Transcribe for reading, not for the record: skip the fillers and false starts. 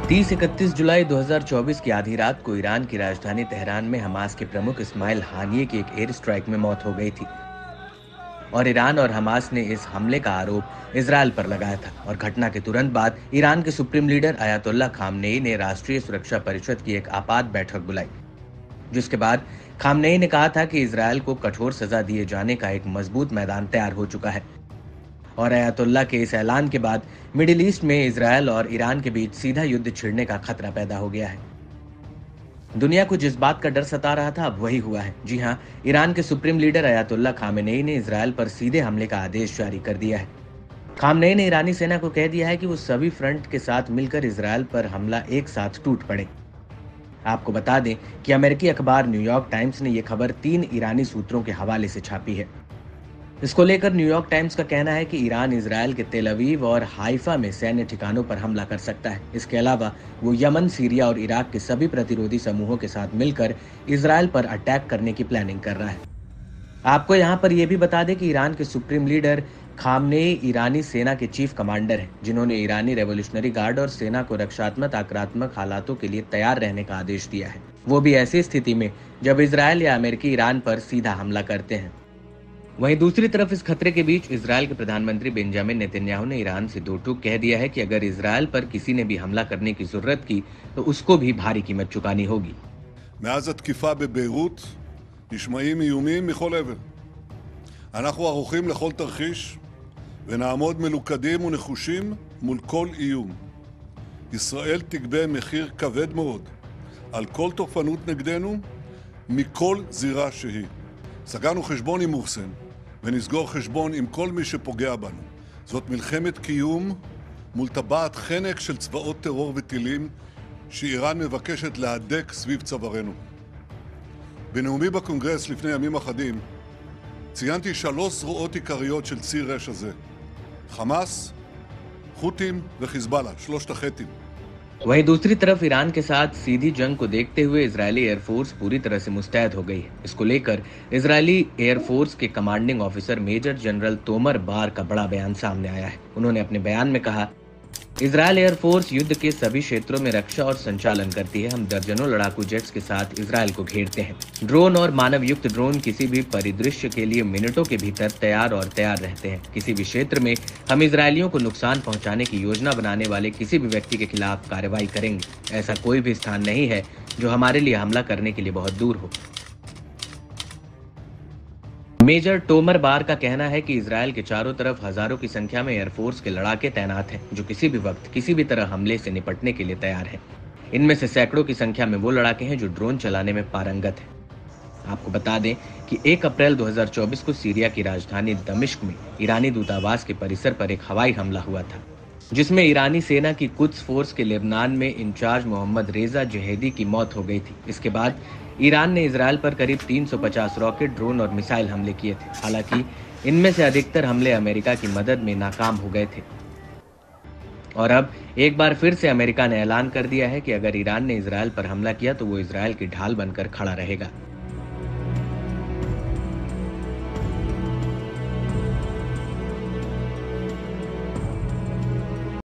30-31 जुलाई 2024 की आधी रात को ईरान की राजधानी तेहरान में हमास के प्रमुख इस्माइल हानिये की एक एयर स्ट्राइक में मौत हो गई थी और ईरान और हमास ने इस हमले का आरोप इजरायल पर लगाया था। और घटना के तुरंत बाद ईरान के सुप्रीम लीडर अयातुल्ला खामनेई ने राष्ट्रीय सुरक्षा परिषद की एक आपात बैठक बुलाई, जिसके बाद खामनेई ने कहा था कि इजरायल को कठोर सजा दिए जाने का एक मजबूत मैदान तैयार हो चुका है। और अयातुल्ला के इस ऐलान के बाद मिडिल ईस्ट में इजरायल और ईरान के बीच सीधा युद्ध छिड़ने का खतरा पैदा हो गया है। दुनिया को जिस बात का डर सता रहा था अब वही हुआ है। जी हाँ, ईरान के सुप्रीम लीडर अयातुल्ला खामेनेई ने इजरायल पर सीधे हमले का आदेश जारी कर दिया है। खामेनेई ने ईरानी सेना को कह दिया है कि वो सभी फ्रंट के साथ मिलकर इजरायल पर हमला एक साथ टूट पड़े। आपको बता दें कि अमेरिकी अखबार न्यूयॉर्क टाइम्स ने यह खबर 3 ईरानी सूत्रों के हवाले से छापी है। इसको लेकर न्यूयॉर्क टाइम्स का कहना है कि ईरान इजरायल के तेल अवीव और हाइफा में सैन्य ठिकानों पर हमला कर सकता है। इसके अलावा वो यमन, सीरिया और इराक के सभी प्रतिरोधी समूहों के साथ मिलकर इजरायल पर अटैक करने की प्लानिंग कर रहा है। आपको यहाँ पर यह भी बता दें कि ईरान के सुप्रीम लीडर खामनेई ईरानी सेना के चीफ कमांडर हैं, जिन्होंने ईरानी रेवोल्यूशनरी गार्ड और सेना को रक्षात्मक आक्रामक हालातों के लिए तैयार रहने का आदेश दिया है, वो भी ऐसी स्थिति में जब इजरायल या अमेरिकी ईरान पर सीधा हमला करते हैं। वहीं दूसरी तरफ इस खतरे के बीच इजरायल के प्रधानमंत्री बेंजामिन नेतन्याहू ने ईरान से दो टूक कह दिया है कि अगर इजरायल पर किसी ने भी हमला करने की जरूरत की तो उसको भी भारी कीमत चुकानी होगी। מאז התקיפה בביירות נשמעים איומים מכל עבר. אנחנו ערוכים לכל תרחיש ונעמוד מלוכדים ונחושים מול כל איום. ישראל תגבה מחיר כבד מאוד על כל תוקפנות נגדנו מכל זירה שהיא. סגרנו חשבון עם מוחסן ונסגור חשבון עם כל מי שפוגע בנו. זאת מלחמת קיום מול טבעת חנק של צבאות טרור וטילים שאיראן מבקשת להדק סביב צווארנו. בנאומי בקונגרס לפני ימים אחדים ציינתי 3 זרועות עיקריות של ציר רשע זה: חמאס, חות'ים וחיזבאללה, 3 הח"תים. वहीं दूसरी तरफ ईरान के साथ सीधी जंग को देखते हुए इजरायली एयरफोर्स पूरी तरह से मुस्तैद हो गई है। इसको लेकर इजरायली एयरफोर्स के commanding officer major general Tomer Bar का बड़ा बयान सामने आया है। उन्होंने अपने बयान में कहा, इजरायल एयरफोर्स युद्ध के सभी क्षेत्रों में रक्षा और संचालन करती है। हम दर्जनों लड़ाकू जेट्स के साथ इजरायल को घेरते हैं। ड्रोन और मानव युक्त ड्रोन किसी भी परिदृश्य के लिए मिनटों के भीतर तैयार रहते हैं। किसी भी क्षेत्र में हम इजरायलियों को नुकसान पहुंचाने की योजना बनाने वाले किसी भी व्यक्ति के खिलाफ कार्रवाई करेंगे। ऐसा कोई भी स्थान नहीं है जो हमारे लिए हमला करने के लिए बहुत दूर हो। मेजर टोमर बार का कहना है कि इजरायल के चारों तरफ हजारों की संख्या में एयरफोर्स के लड़ाके तैनात हैं, जो किसी भी वक्त किसी भी तरह हमले से निपटने के लिए तैयार हैं। इनमें से सैकड़ों की संख्या में वो लड़ाके हैं जो ड्रोन चलाने में पारंगत हैं। आपको बता दें कि 1 अप्रैल 2024 को सीरिया की राजधानी दमिश्क में ईरानी दूतावास के परिसर पर एक हवाई हमला हुआ था, जिसमें ईरानी सेना की कुद्स फोर्स के लेबनान में इंचार्ज मोहम्मद रेजा जहेदी की मौत हो गई थी। इसके बाद ईरान ने इजरायल पर करीब 350 रॉकेट, ड्रोन और मिसाइल हमले किए थे। हालांकि इनमें से अधिकतर हमले अमेरिका की मदद में नाकाम हो गए थे। और अब एक बार फिर से अमेरिका ने ऐलान कर दिया है कि अगर ईरान ने इजरायल पर हमला किया तो वो इजरायल की ढाल बनकर खड़ा रहेगा।